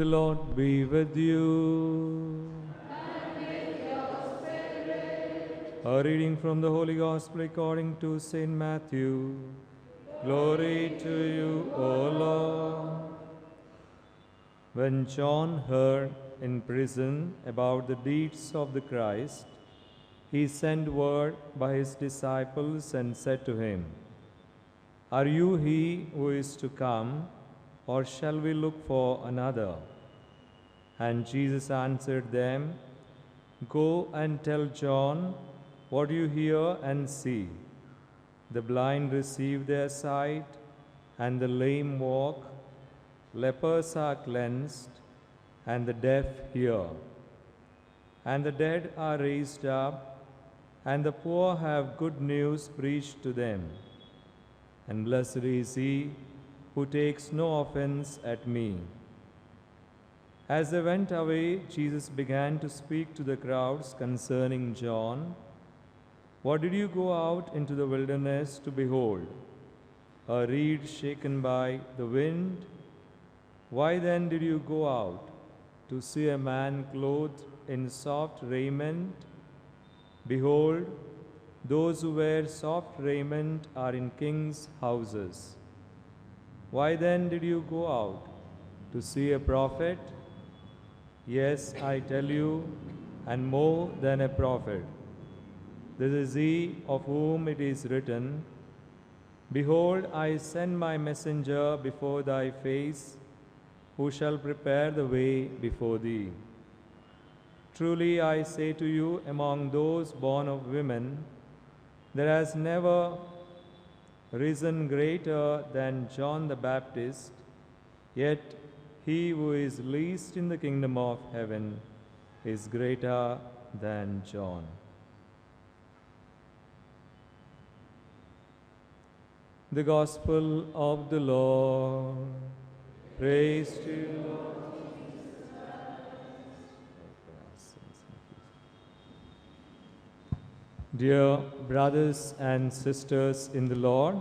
The Lord be with you. A reading from the Holy Gospel according to St. Matthew. Glory to you, O Lord. When John heard in prison about the deeds of the Christ, he sent word by his disciples and said to him, "Are you he who is to come, or shall we look for another?" And Jesus answered them, "Go and tell John what you hear and see. The blind receive their sight, and the lame walk, lepers are cleansed, and the deaf hear. And the dead are raised up, and the poor have good news preached to them. And blessed is he who takes no offense at me." As they went away, Jesus began to speak to the crowds concerning John. "What did you go out into the wilderness to behold? A reed shaken by the wind? Why then did you go out? To see a man clothed in soft raiment? Behold, those who wear soft raiment are in kings' houses. Why then did you go out? To see a prophet? Yes, I tell you, and more than a prophet. This is he of whom it is written, 'Behold, I send my messenger before thy face, who shall prepare the way before thee.' Truly I say to you, among those born of women, there has never risen greater than John the Baptist, yet he who is least in the kingdom of heaven is greater than John." The Gospel of the Lord. Praise to you, Lord. Dear brothers and sisters in the Lord,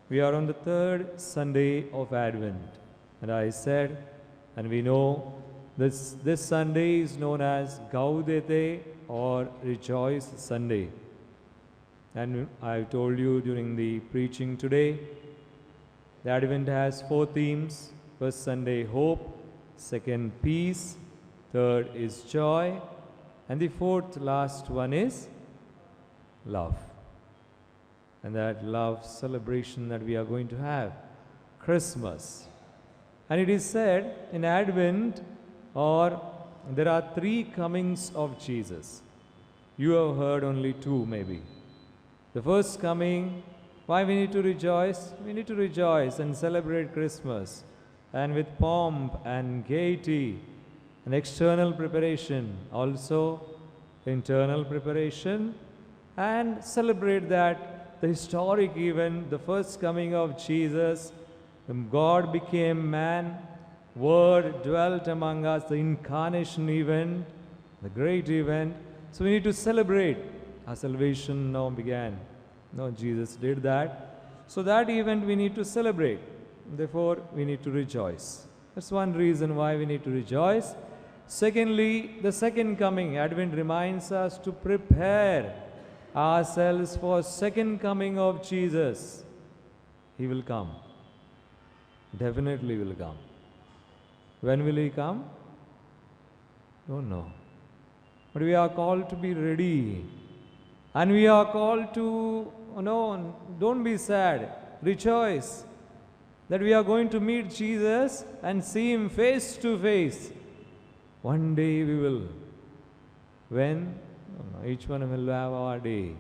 we are on the third Sunday of Advent. And I said, and we know, this Sunday is known as Gaudete or Rejoice Sunday. And I told you during the preaching today, the Advent has 4 themes. First Sunday, hope. Second, peace. Third is joy. And the fourth, last one is love. And that love celebration that we are going to have, Christmas. And it is said in Advent, or there are 3 comings of Jesus. You have heard only 2 maybe. The first coming, why we need to rejoice? We need to rejoice and celebrate Christmas, and with pomp and gaiety and external preparation, also internal preparation, and celebrate that the historic event, the first coming of Jesus, when God became man, Word dwelt among us, the incarnation event, the great event. So we need to celebrate. Our salvation now began. No, Jesus did that. So that event we need to celebrate. Therefore, we need to rejoice. That's one reason why we need to rejoice. Secondly, the second coming. Advent reminds us to prepare ourselves for second coming of Jesus. He will come. Definitely will come. When will he come? Don't know. But we are called to be ready. And we are called to, don't be sad. Rejoice that we are going to meet Jesus and see him face to face. One day we will. When? Each one will have our day.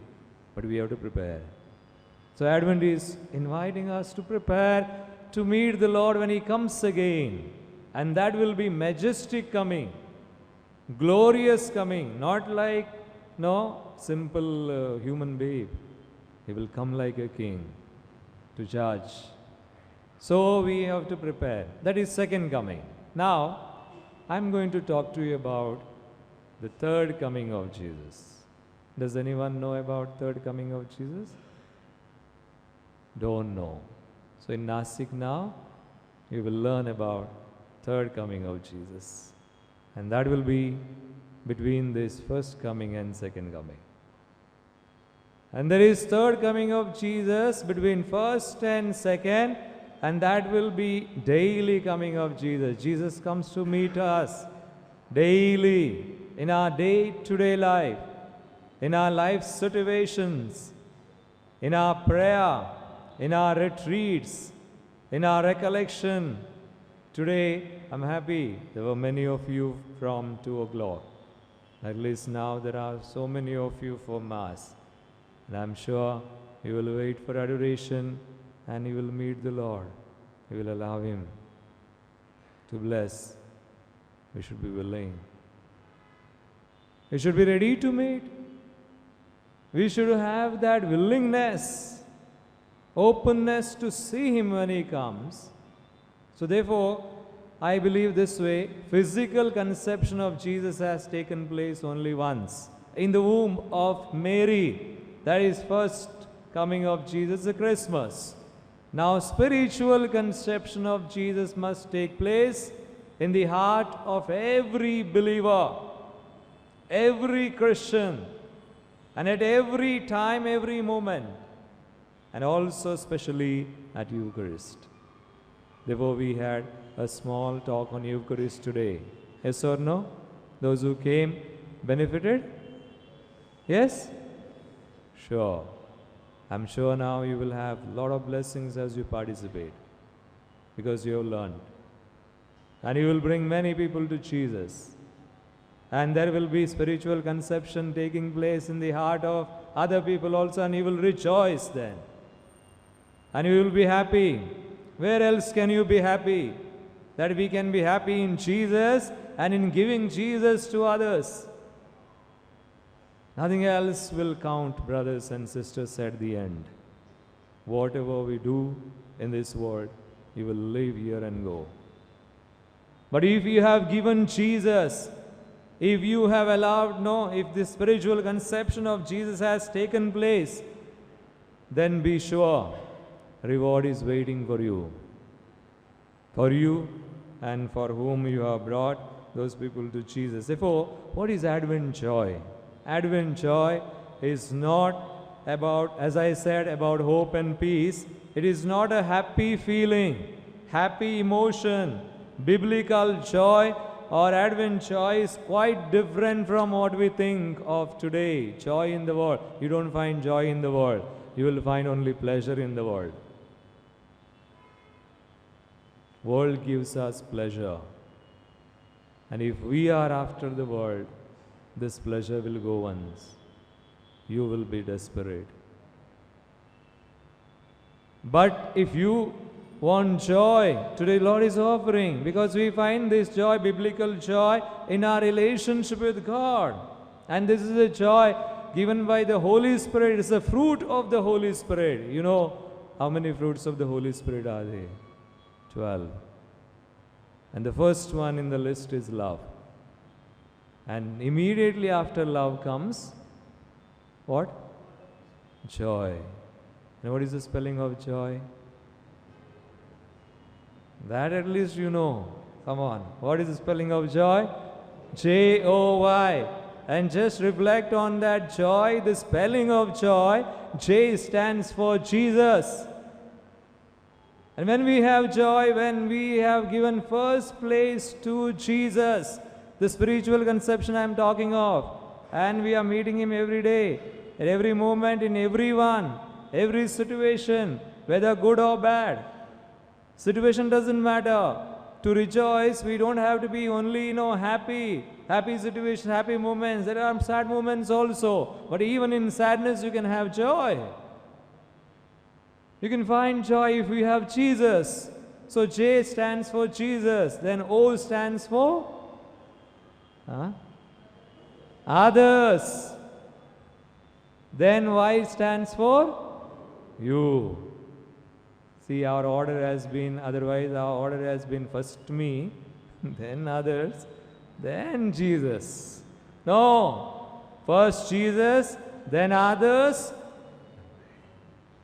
But we have to prepare. So Advent is inviting us to prepare to meet the Lord when he comes again. And that will be majestic coming. Glorious coming. Not like, simple human babe. He will come like a king to judge. So we have to prepare. That is second coming. Now, I'm going to talk to you about the third coming of Jesus. Does anyone know about third coming of Jesus? Don't know. So in Nasik now, you will learn about third coming of Jesus. And that will be between this first coming and second coming. And there is third coming of Jesus between first and second, and that will be daily coming of Jesus. Jesus comes to meet us daily in our day-to-day life, in our life situations, in our prayer, in our retreats, in our recollection. Today, I'm happy there were many of you from 2 o'clock. At least now there are so many of you for Mass. And I'm sure you will wait for adoration and you will meet the Lord. You will allow Him to bless. We should be willing. We should be ready to meet. We should have that willingness, openness to see Him when He comes. So therefore, I believe this way, physical conception of Jesus has taken place only once. In the womb of Mary, that is first coming of Jesus, the Christmas. Now spiritual conception of Jesus must take place in the heart of every believer, every Christian, and at every time, every moment, and also especially at Eucharist. Therefore, we had a small talk on Eucharist today. Yes or no? Those who came benefited? Yes? Sure. I'm sure now you will have a lot of blessings as you participate, because you have learned. And you will bring many people to Jesus. And there will be spiritual conception taking place in the heart of other people also, and you will rejoice then. And you will be happy. Where else can you be happy? That we can be happy in Jesus and in giving Jesus to others. Nothing else will count, brothers and sisters, at the end. Whatever we do in this world, you will leave here and go. But if you have given Jesus, if you have allowed, if the spiritual conception of Jesus has taken place, then be sure reward is waiting for you. For you and for whom you have brought those people to Jesus. Therefore, what is Advent joy? Advent joy is not about, as I said, about hope and peace. It is not a happy feeling, happy emotion. Biblical joy or Advent joy is quite different from what we think of today. Joy in the world. You don't find joy in the world. You will find only pleasure in the world. World gives us pleasure. And if we are after the world, this pleasure will go once. You will be desperate. But if you want joy, today Lord is offering, because we find this joy, biblical joy, in our relationship with God. And this is a joy given by the Holy Spirit. It's the fruit of the Holy Spirit. You know how many fruits of the Holy Spirit are there? 12. And the first one in the list is love. And immediately after love comes what? Joy. And what is the spelling of joy? That at least you know. Come on. What is the spelling of joy? J-O-Y. And just reflect on that joy, the spelling of joy. J stands for Jesus. And when we have joy, when we have given first place to Jesus, the spiritual conception I am talking of, and we are meeting Him every day, at every moment, in everyone, every situation, whether good or bad. Situation doesn't matter. To rejoice, we don't have to be only, happy situations, happy moments. There are sad moments also. But even in sadness, you can have joy. You can find joy if we have Jesus. So J stands for Jesus. Then O stands for others. Then Y stands for you. See, our order has been, otherwise our order has been first me, then others, then Jesus. No, first Jesus, then others,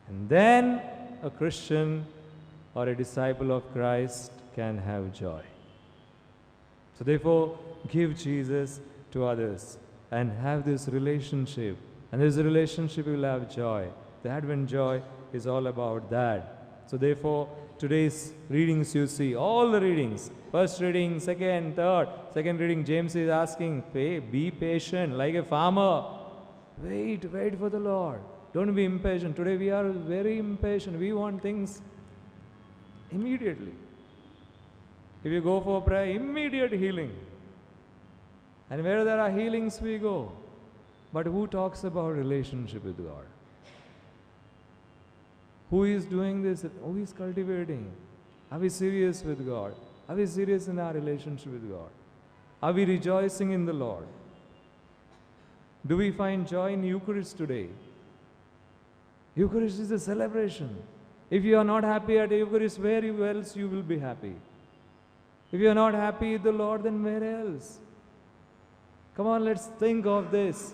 and then a Christian or a disciple of Christ can have joy. So therefore, give Jesus to others and have this relationship. And this relationship will have joy. The Advent joy is all about that. So therefore, today's readings you see, all the readings, first reading, second, third, second reading, James is asking, be patient like a farmer. Wait for the Lord. Don't be impatient. Today we are very impatient. We want things immediately. If you go for prayer, immediate healing. And where there are healings, we go. But who talks about relationship with God? Who is doing this? Who is cultivating? Are we serious with God? Are we serious in our relationship with God? Are we rejoicing in the Lord? Do we find joy in Eucharist today? Eucharist is a celebration. If you are not happy at Eucharist, where else you will be happy? If you are not happy with the Lord, then where else? Come on, let's think of this.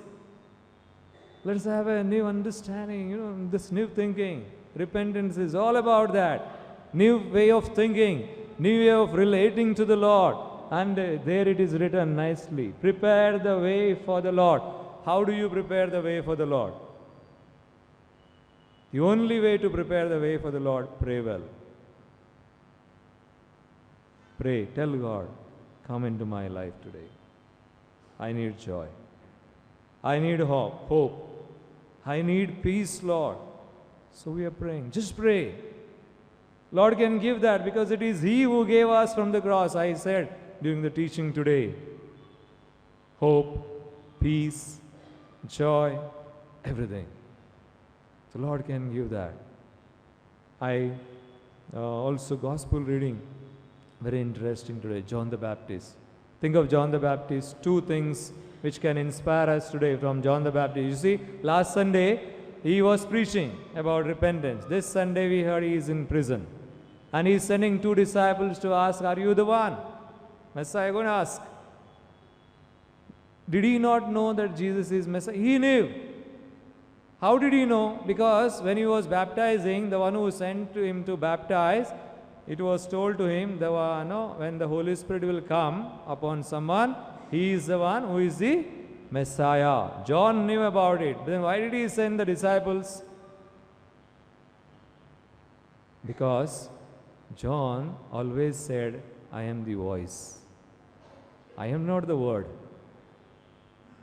Let's have a new understanding, this new thinking. Repentance is all about that. New way of thinking, new way of relating to the Lord. And there it is written nicely. Prepare the way for the Lord. How do you prepare the way for the Lord? The only way to prepare the way for the Lord, pray well. Pray, tell God, come into my life today. I need joy. I need hope. I need peace, Lord. So we are praying. Just pray. Lord can give that because it is He who gave us from the cross. I said during the teaching today, hope, peace, joy, everything. The Lord can give that. I also gospel reading, very interesting today, John the Baptist. Think of John the Baptist, two things which can inspire us today from John the Baptist. You see, last Sunday, he was preaching about repentance. This Sunday, we heard he is in prison. And he is sending two disciples to ask, are you the one? Messiah going to ask. Did he not know that Jesus is Messiah? He knew. How did he know? Because when he was baptizing, the one who sent to him to baptize, it was told to him, when the Holy Spirit will come upon someone, he is the one who is the Messiah. John knew about it. Then why did he send the disciples? Because John always said, I am the voice. I am not the Word.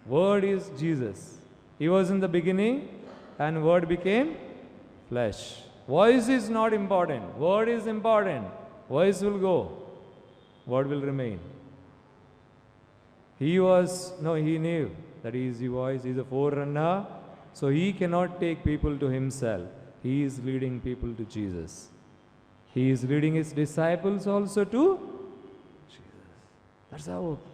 Word is Jesus. He was in the beginning and Word became flesh. Voice is not important. Word is important. Voice will go. Word will remain. He knew that he is the voice, he is the forerunner. So he cannot take people to himself. He is leading people to Jesus. He is leading his disciples also to Jesus. That's our hope.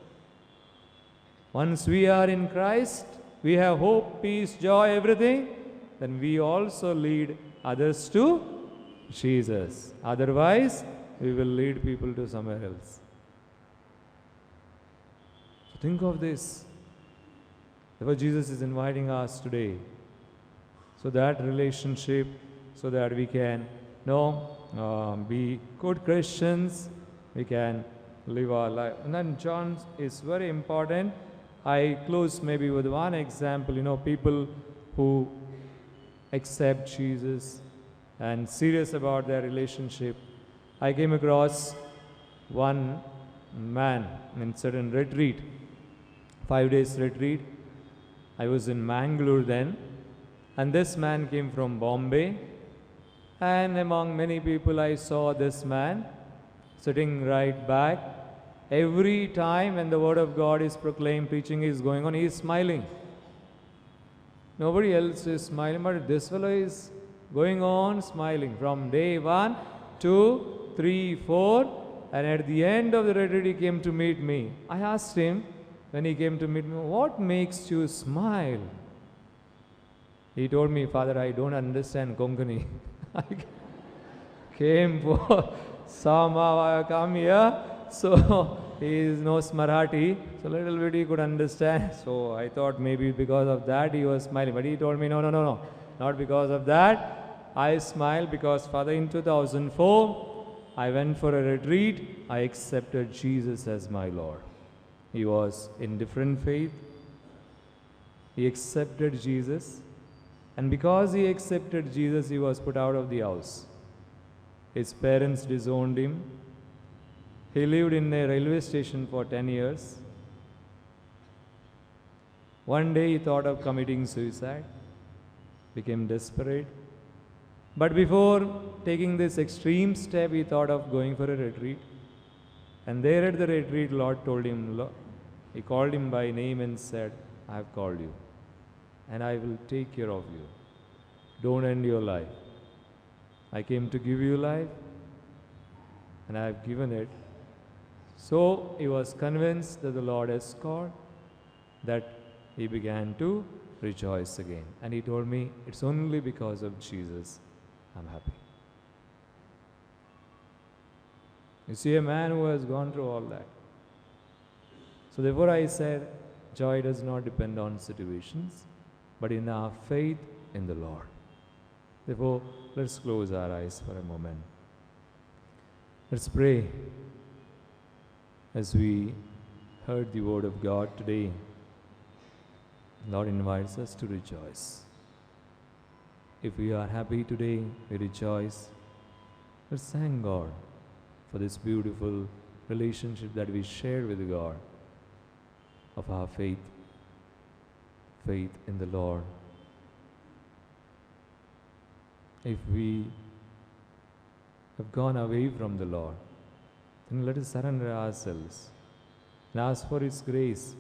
Once we are in Christ, we have hope, peace, joy, everything. Then we also lead others to Jesus. Otherwise, we will lead people to somewhere else. So think of this. Therefore, Jesus is inviting us today. So that relationship, so that we can be good Christians, we can live our life. And then John is very important. I close maybe with one example, people who accept Jesus and serious about their relationship. I came across one man in certain retreat, 5 days retreat. I was in Mangalore then, and this man came from Bombay, and among many people I saw this man sitting right back. Every time when the word of God is proclaimed, preaching is going on, he is smiling. Nobody else is smiling, but this fellow is going on smiling from day 1, 2, 3, 4, and at the end of the retreat he came to meet me. I asked him, when he came to meet me, what makes you smile? He told me, Father, I don't understand Konkani. I came for somehow I come here, so he knows Marathi, so little bit he could understand. So I thought maybe because of that he was smiling, but he told me, no, not because of that. I smile because, Father, in 2004, I went for a retreat, I accepted Jesus as my Lord. He was in different faith. He accepted Jesus. And because he accepted Jesus, he was put out of the house. His parents disowned him. He lived in a railway station for 10 years. One day he thought of committing suicide, became desperate. But before taking this extreme step, he thought of going for a retreat. And there at the retreat, Lord told him, he called him by name and said, I have called you, and I will take care of you. Don't end your life. I came to give you life, and I have given it. So he was convinced that the Lord has called, that he began to rejoice again. And he told me, it's only because of Jesus I'm happy. You see, a man who has gone through all that. So therefore I said, joy does not depend on situations, but in our faith in the Lord. Therefore, let's close our eyes for a moment. Let's pray as we heard the word of God today. The Lord invites us to rejoice. If we are happy today, we rejoice. Let's thank God for this beautiful relationship that we share with God of our faith in the Lord. If we have gone away from the Lord, then let us surrender ourselves and ask for His grace,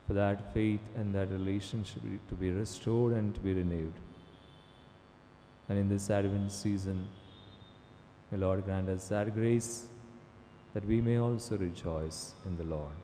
for that faith and that relationship to be restored and to be renewed. And in this Advent season, may Lord grant us that grace that we may also rejoice in the Lord.